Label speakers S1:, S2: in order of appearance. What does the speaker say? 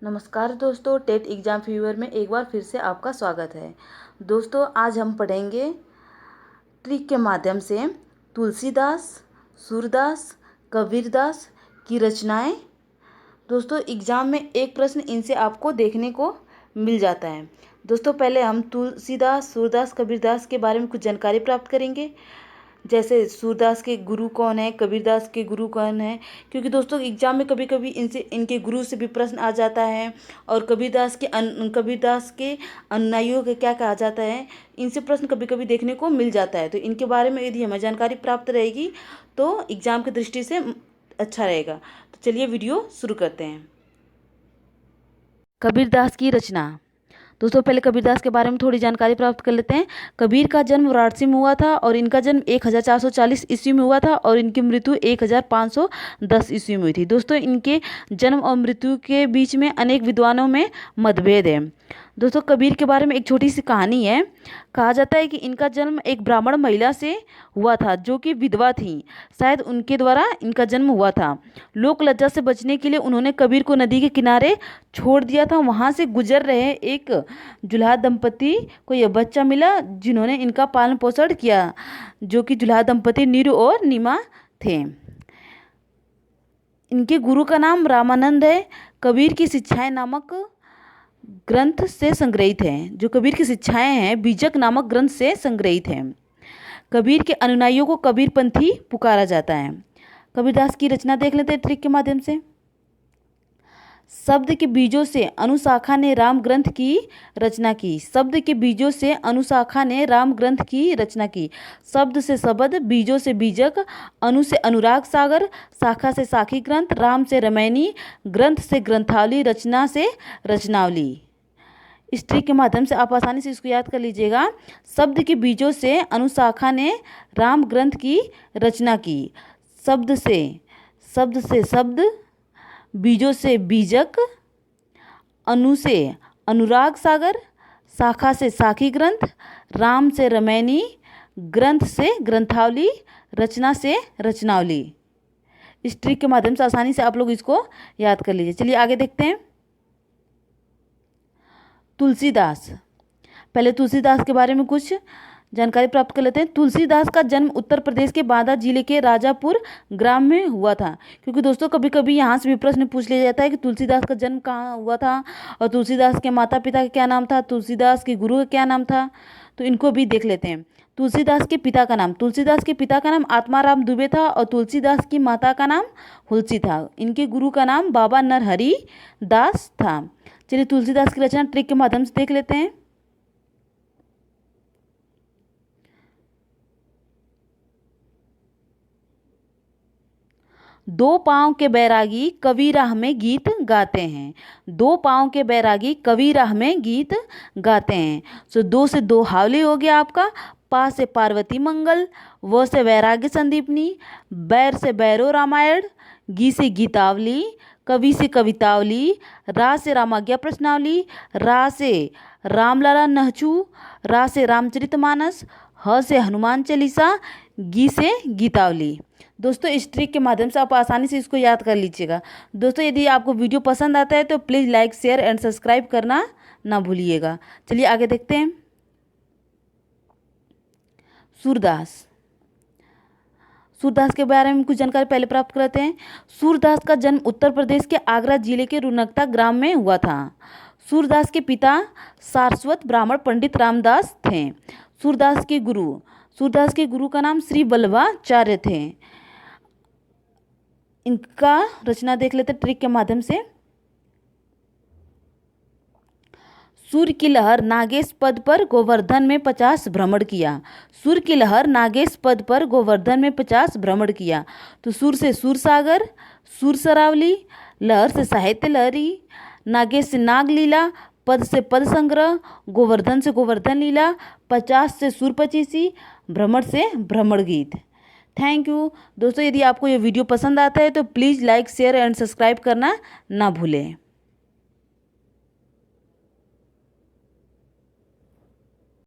S1: नमस्कार दोस्तों, TET exam fever में एक बार फिर से आपका स्वागत है। दोस्तों, आज हम पढ़ेंगे ट्रिक के माध्यम से तुलसीदास, सूरदास, कबीरदास की रचनाएं। दोस्तों, एग्ज़ाम में एक प्रश्न इनसे आपको देखने को मिल जाता है। दोस्तों, पहले हम तुलसीदास, सूरदास, कबीरदास के बारे में कुछ जानकारी प्राप्त करेंगे। जैसे सूरदास के गुरु कौन है, कबीरदास के गुरु कौन है, क्योंकि दोस्तों एग्जाम में कभी कभी इनसे इनके गुरु से भी प्रश्न आ जाता है। और कबीरदास के अनुयायियों को क्या कहा जाता है, इनसे प्रश्न कभी कभी देखने को मिल जाता है। तो इनके बारे में यदि हमें जानकारी प्राप्त रहेगी तो एग्जाम की दृष्टि से अच्छा रहेगा। तो चलिए वीडियो शुरू करते हैं। कबीरदास की रचना। दोस्तों, पहले कबीरदास के बारे में थोड़ी जानकारी प्राप्त कर लेते हैं। कबीर का जन्म वाराणसी में हुआ था और इनका जन्म 1440 ईस्वी में हुआ था और इनकी मृत्यु 1510 ईस्वी में हुई थी। दोस्तों, इनके जन्म और मृत्यु के बीच में अनेक विद्वानों में मतभेद है। दोस्तों, कबीर के बारे में एक छोटी सी कहानी है। कहा जाता है कि इनका जन्म एक ब्राह्मण महिला से हुआ था जो कि विधवा थी। शायद उनके द्वारा इनका जन्म हुआ था। लोक लज्जा से बचने के लिए उन्होंने कबीर को नदी के किनारे छोड़ दिया था। वहाँ से गुजर रहे एक जुल्हा दंपति को यह बच्चा मिला जिन्होंने इनका पालन पोषण किया, जो कि जुल्हा दंपति नीरू और नीमा थे। इनके गुरु का नाम रामानंद है। कबीर की शिक्षाएं नामक ग्रंथ से संग्रहित हैं। जो कबीर की शिक्षाएं हैं बीजक नामक ग्रंथ से संग्रहित हैं। कबीर के अनुयायियों को कबीरपंथी पुकारा जाता है। कबीरदास की रचना देख लेते हैं ट्रिक के माध्यम से। शब्द के बीजों से अनुशाखा ने राम ग्रंथ की रचना की। शब्द के बीजों से अनुशाखा ने राम ग्रंथ की रचना की। शब्द से शब्द, बीजों से बीजक, अनु से अनुराग सागर, शाखा से साखी ग्रंथ, राम से रामायणी, ग्रंथ से ग्रंथावली, रचना से रचनावली। इस ट्रिक के माध्यम से आप आसानी से इसको याद कर लीजिएगा। शब्द के बीजों से अनुशाखा ने राम ग्रंथ की रचना की। शब्द से शब्द, बीजों से बीजक, अनु से अनुराग सागर, शाखा से साखी ग्रंथ, राम से रामायणी, ग्रंथ से ग्रंथावली, रचना से रचनावली। इस ट्रिक के माध्यम से आसानी से आप लोग इसको याद कर लीजिए। चलिए आगे देखते हैं। तुलसीदास। पहले तुलसीदास के बारे में कुछ जानकारी प्राप्त कर लेते हैं। तुलसीदास का जन्म उत्तर प्रदेश के बांदा जिले के राजापुर ग्राम में हुआ था। क्योंकि दोस्तों कभी कभी यहाँ से भी प्रश्न पूछ लिया जाता है कि तुलसीदास का जन्म कहाँ हुआ था और तुलसीदास के माता पिता का क्या नाम था, तुलसीदास के गुरु का क्या नाम था। तो इनको भी देख लेते हैं। तुलसीदास के पिता का नाम, तुलसीदास के पिता का नाम आत्माराम दुबे था और तुलसीदास की माता का नाम हुलसी था। इनके गुरु का नाम बाबा नरहरि दास था। चलिए तुलसीदास की रचना ट्रिक के माध्यम से देख लेते हैं। दो पाँव के बैरागी कवि राह में गीत गाते हैं। दो पाँव के बैरागी कवि राह में गीत गाते हैं। सो दो से दो हावली हो गया आपका। पा से पार्वती मंगल, व से वैराग्य संदीपनी, बैर से बैरो रामायण, गी से गीतावली, कवि से कवितावली, रा से रामाज्ञा प्रश्नावली, रा से रामलला नहचू, रा से रामचरितमानस, ह से हनुमान चालीसा, गी से गीतावली। दोस्तों, इस ट्रिक के माध्यम से आप आसानी से इसको याद कर लीजिएगा। दोस्तों, यदि आपको वीडियो पसंद आता है तो please like, share and subscribe करना ना भूलिएगा। चलिए आगे देखते हैं। सूरदास। सूरदास के बारे में कुछ जानकारी पहले प्राप्त करते हैं। सूरदास का जन्म उत्तर प्रदेश के आगरा जिले के रुनकता ग्राम में हुआ था। सूरदास के पिता सारस्वत ब्राह्मण पंडित रामदास थे। सूरदास के गुरु का नाम श्री वल्लभाचार्य थे। इनका रचना देख लेते हैं ट्रिक के माध्यम से। सूर्य की लहर नागेश पद पर गोवर्धन में 50 भ्रमण किया। सूर्य की लहर नागेश पद पर गोवर्धन में 50 भ्रमण किया। तो सूर से सूर सागर, सूर सरावली, लहर से साहित्य लहरी, नागेश से नाग लीला, पद से पद संग्रह, गोवर्धन से गोवर्धन लीला, 50 से सूर पचीसी, भ्रमण से भ्रमण गीत। थैंक यू दोस्तों। यदि आपको ये वीडियो पसंद आता है तो please like, share and subscribe करना ना भूलें।